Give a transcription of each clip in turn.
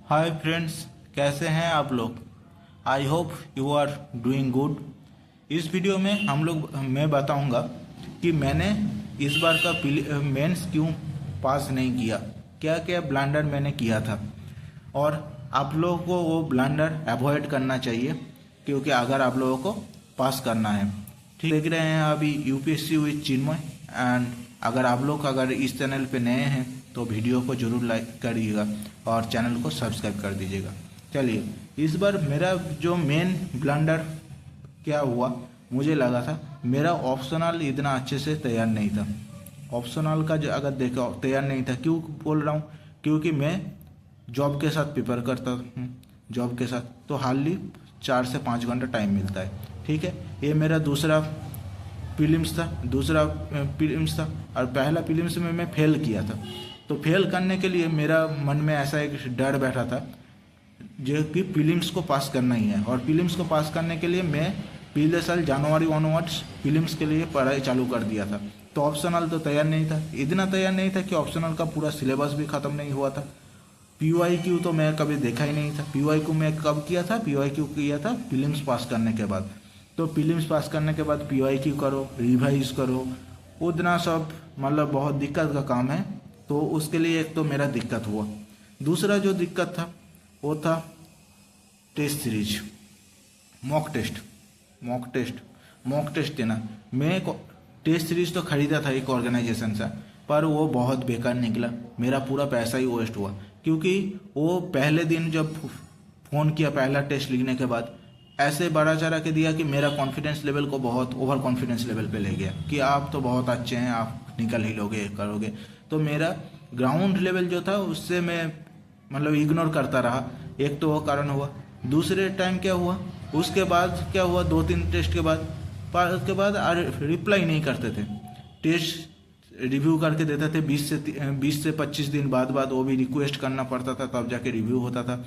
Hi friends, कैसे हैं आप लोग। I hope you are doing good. इस वीडियो में मैं बताऊंगा कि मैंने इस बार का मेंस क्यों पास नहीं किया, क्या क्या ब्लंडर मैंने किया था और आप लोगों को वो ब्लंडर अवॉइड करना चाहिए क्योंकि अगर आप लोगों को पास करना है। ठीक देख रहे हैं अभी यूपीएससी विद चिन्मय। एंड अगर इस चैनल पे नए हैं तो वीडियो को जरूर लाइक करिएगा और चैनल को सब्सक्राइब कर दीजिएगा। चलिए, इस बार मेरा जो मेन ब्लंडर क्या हुआ, मुझे लगा था मेरा ऑप्शनल इतना अच्छे से तैयार नहीं था। ऑप्शनल का जो अगर देखा तैयार नहीं था, क्यों बोल रहा हूँ, क्योंकि मैं जॉब के साथ प्रिपेयर करता हूँ। जॉब के साथ तो हार्डली 4 से 5 घंटा टाइम मिलता है। ठीक है, ये मेरा दूसरा प्रीलिम्स था और पहला प्रीलिम्स में मैं फेल किया था। तो फेल करने के लिए मेरा मन में ऐसा एक डर बैठा था जो कि प्रीलिम्स को पास करना ही है। और प्रीलिम्स को पास करने के लिए मैं पिछले साल जनवरी ऑनवर्ड्स प्रीलिम्स के लिए पढ़ाई चालू कर दिया था। तो ऑप्शनल तो तैयार नहीं था, इतना तैयार नहीं था कि ऑप्शनल का पूरा सिलेबस भी ख़त्म नहीं हुआ था। PYQ तो मैं कभी देखा ही नहीं था। PYQ मैं कब किया था? PYQ किया था प्रीलिम्स पास करने के बाद। तो प्रीलिम्स पास करने के बाद PYQ करो, रिवाइज करो, उतना सब मतलब बहुत दिक्कत का काम है। तो उसके लिए एक तो मेरा दिक्कत हुआ। दूसरा जो दिक्कत था वो था टेस्ट सीरीज, मॉक टेस्ट देना। मैं टेस्ट सीरीज तो खरीदा था एक ऑर्गेनाइजेशन से, पर वो बहुत बेकार निकला। मेरा पूरा पैसा ही वेस्ट हुआ क्योंकि वो पहले दिन जब फ़ोन किया पहला टेस्ट लिखने के बाद ऐसे बड़ा चढ़ा के दिया कि मेरा कॉन्फिडेंस लेवल को बहुत ओवर कॉन्फिडेंस लेवल पे ले गया कि आप तो बहुत अच्छे हैं, आप निकल ही लोगे, करोगे। तो मेरा ग्राउंड लेवल जो था उससे मैं मतलब इग्नोर करता रहा। एक तो वो कारण हुआ। दूसरे टाइम क्या हुआ, उसके बाद क्या हुआ, 2-3 टेस्ट के बाद रिप्लाई नहीं करते थे। टेस्ट रिव्यू करके देते थे 20 से 25 दिन बाद वो भी रिक्वेस्ट करना पड़ता था, तब जाके रिव्यू होता था।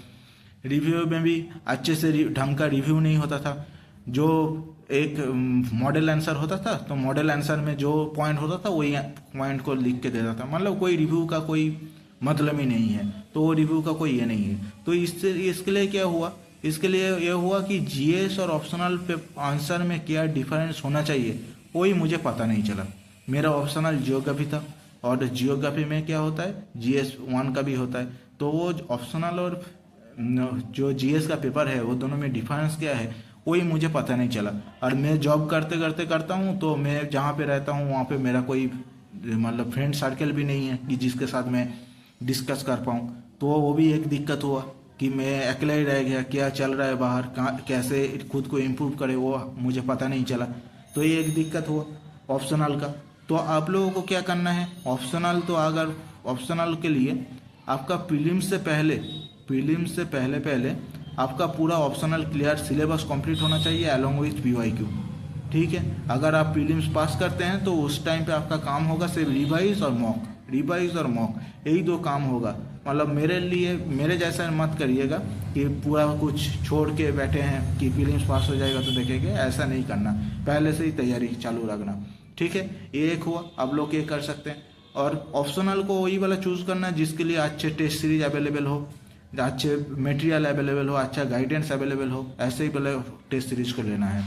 रिव्यू में भी अच्छे से ढंग का रिव्यू नहीं होता था। जो एक मॉडल आंसर होता था तो मॉडल आंसर में जो पॉइंट होता था वही पॉइंट को लिख के देता था। मतलब कोई रिव्यू का कोई मतलब ही नहीं है, तो वो रिव्यू का कोई ये नहीं है। तो इसके लिए क्या हुआ, इसके लिए ये हुआ कि GS और ऑप्शनल पे आंसर में क्या डिफरेंस होना चाहिए वही मुझे पता नहीं चला। मेरा ऑप्शनल जियोग्राफी था और जियोग्राफी में क्या होता है, GS 1 का भी होता है। तो वो ऑप्शनल और जो GS का पेपर है वो दोनों में डिफरेंस क्या है वही मुझे पता नहीं चला। और मैं जॉब करता हूँ तो मैं जहाँ पे रहता हूँ वहाँ पे मेरा कोई मतलब फ्रेंड सर्कल भी नहीं है कि जिसके साथ मैं डिस्कस कर पाऊँ। तो वो भी एक दिक्कत हुआ कि मैं अकेला ही रह गया, क्या चल रहा है बाहर, कहाँ कैसे खुद को इम्प्रूव करे वो मुझे पता नहीं चला। तो ये एक दिक्कत हुआ ऑप्शनल का। तो आप लोगों को क्या करना है, ऑप्शनल तो अगर ऑप्शनल के लिए आपका प्रीलिम्स से पहले आपका पूरा ऑप्शनल क्लियर सिलेबस कंप्लीट होना चाहिए अलोंग विथ PYQ। ठीक है, अगर आप प्रीलिम्स पास करते हैं तो उस टाइम पे आपका काम होगा सिर्फ रिवाइज और मॉक, यही 2 काम होगा। मतलब मेरे जैसा मत करिएगा कि पूरा कुछ छोड़ के बैठे हैं कि प्रीलिम्स पास हो जाएगा तो देखेंगे, ऐसा नहीं करना। पहले से ही तैयारी चालू रखना। ठीक है, ये एक हुआ, आप लोग ये कर सकते हैं। और ऑप्शनल को वही वाला चूज करना जिसके लिए अच्छे टेस्ट सीरीज अवेलेबल हो, अच्छे मटेरियल अवेलेबल हो, अच्छा गाइडेंस अवेलेबल हो। ऐसे ही वाले टेस्ट सीरीज को लेना है,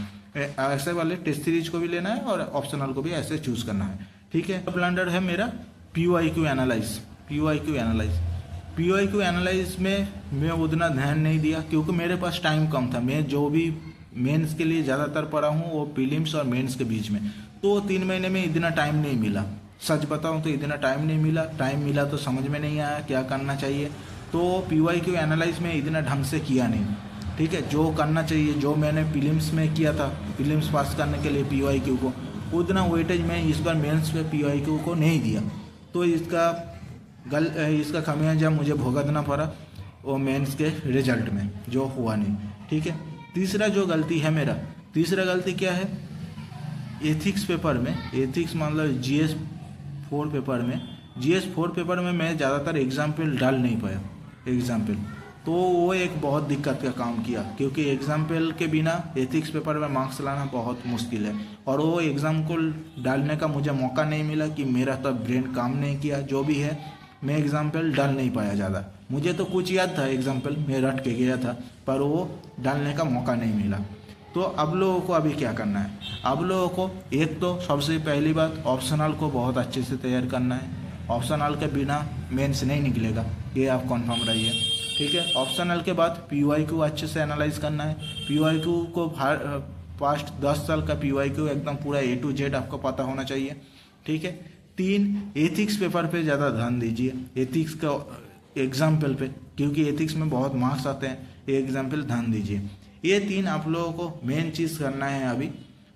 ऐसे वाले टेस्ट सीरीज को भी लेना है और ऑप्शनल को भी ऐसे चूज करना है। ठीक है, ब्लंडर है मेरा PYQ एनालाइज में मैं उतना ध्यान नहीं दिया क्योंकि मेरे पास टाइम कम था। मैं जो भी मेंस के लिए ज़्यादातर पढ़ा हूँ वो प्रीलिम्स और मेंस के बीच में, तो 3 महीने में इतना टाइम नहीं मिला। सच बताऊँ तो इतना टाइम नहीं मिला। टाइम मिला तो समझ में नहीं आया क्या करना चाहिए। तो PYQ एनालाइज में इतना ढंग से किया नहीं। ठीक है, जो करना चाहिए, जो मैंने प्रीलिम्स में किया था प्रीलिम्स पास करने के लिए PYQ को, उतना वेटेज मैं इस बार मेंस पे PYQ को नहीं दिया। तो इसका खामियाजा मुझे भुगतना पड़ा वो मेंस के रिजल्ट में, जो हुआ नहीं। ठीक है, तीसरा गलती क्या है, एथिक्स पेपर में, एथिक्स मतलब GS 4 पेपर में मैं ज़्यादातर एग्जाम्पल डाल नहीं पाया। तो वो एक बहुत दिक्कत का काम किया क्योंकि एग्जाम्पल के बिना एथिक्स पेपर में मार्क्स लाना बहुत मुश्किल है। और वो एग्जाम को डालने का मुझे मौका नहीं मिला कि मेरा तब ब्रेन काम नहीं किया। जो भी है मैं एग्जाम्पल डाल नहीं पाया ज़्यादा। मुझे तो कुछ याद था एग्जाम्पल, मैं रट के गया था, पर वो डालने का मौका नहीं मिला। तो अब लोगों को अभी क्या करना है, अब लोगों को एक तो सबसे पहली बात ऑप्शनल को बहुत अच्छे से तैयार करना है। ऑप्शनल के बिना मेंस नहीं निकलेगा, ये आप कन्फर्म रहिए, ठीक है। ऑप्शनल के बाद PYQ अच्छे से एनालाइज करना है। PYQ को पास्ट 10 साल का PYQ एकदम पूरा A to Z आपको पता होना चाहिए, ठीक है। 3, एथिक्स पेपर पे ज़्यादा ध्यान दीजिए, एथिक्स का एग्जाम्पल पे, क्योंकि एथिक्स में बहुत मार्क्स आते हैं, ये एग्जाम्पल ध्यान दीजिए। ये 3 आप लोगों को मेन चीज़ करना है अभी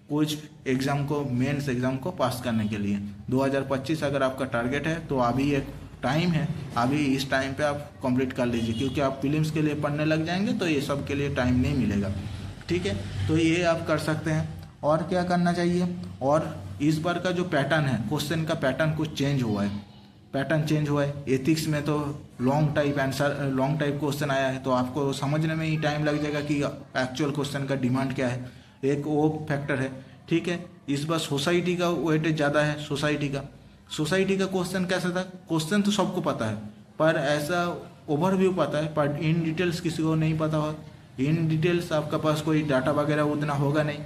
कुछ एग्ज़ाम को, मेंस एग्ज़ाम को पास करने के लिए। 2025 अगर आपका टारगेट है तो अभी एक टाइम है, अभी इस टाइम पे आप कंप्लीट कर लीजिए, क्योंकि आप फिल्म्स के लिए पढ़ने लग जाएंगे तो ये सब के लिए टाइम नहीं मिलेगा, ठीक है। तो ये आप कर सकते हैं। और क्या करना चाहिए, और इस बार का जो पैटर्न है, क्वेश्चन का पैटर्न कुछ चेंज हुआ है, पैटर्न चेंज हुआ है। एथिक्स में तो long type answer, long type question आया है, तो आपको समझने में ही टाइम लग जाएगा कि एक्चुअल क्वेश्चन का डिमांड क्या है, एक वो फैक्टर है, ठीक है। इस बार सोसाइटी का वेटेज ज़्यादा है, सोसाइटी का क्वेश्चन कैसा था, क्वेश्चन तो सबको पता है, पर ऐसा ओवरव्यू पता है, पर इन डिटेल्स किसी को नहीं पता हो। इन डिटेल्स आपका पास कोई डाटा वगैरह उतना होगा नहीं,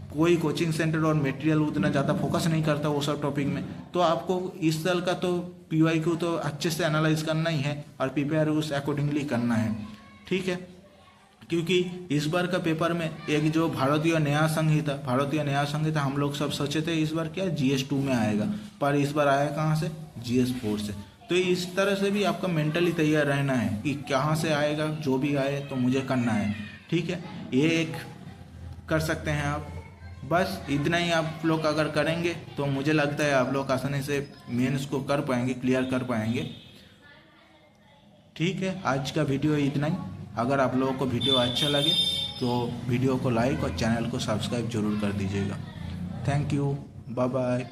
कोई कोचिंग सेंटर और मटेरियल उतना ज़्यादा फोकस नहीं करता वो सब टॉपिक में। तो आपको इस साल का तो PYQ तो अच्छे से एनालाइज करना ही है और प्रिपेयर उस अकॉर्डिंगली करना है, ठीक है। क्योंकि इस बार का पेपर में एक जो भारतीय न्याय संहिता हम लोग सब सोचे थे इस बार क्या GS2 में आएगा, पर इस बार आया कहाँ से, GS4 से। तो इस तरह से भी आपका मेंटली तैयार रहना है कि कहाँ से आएगा, जो भी आए तो मुझे करना है, ठीक है। ये एक कर सकते हैं आप, बस इतना ही आप लोग अगर करेंगे तो मुझे लगता है आप लोग आसानी से मेंस को कर पाएंगे, क्लियर कर पाएंगे, ठीक है। आज का वीडियो इतना ही। अगर आप लोगों को वीडियो अच्छा लगे तो वीडियो को लाइक और चैनल को सब्सक्राइब जरूर कर दीजिएगा। Thank you, bye bye.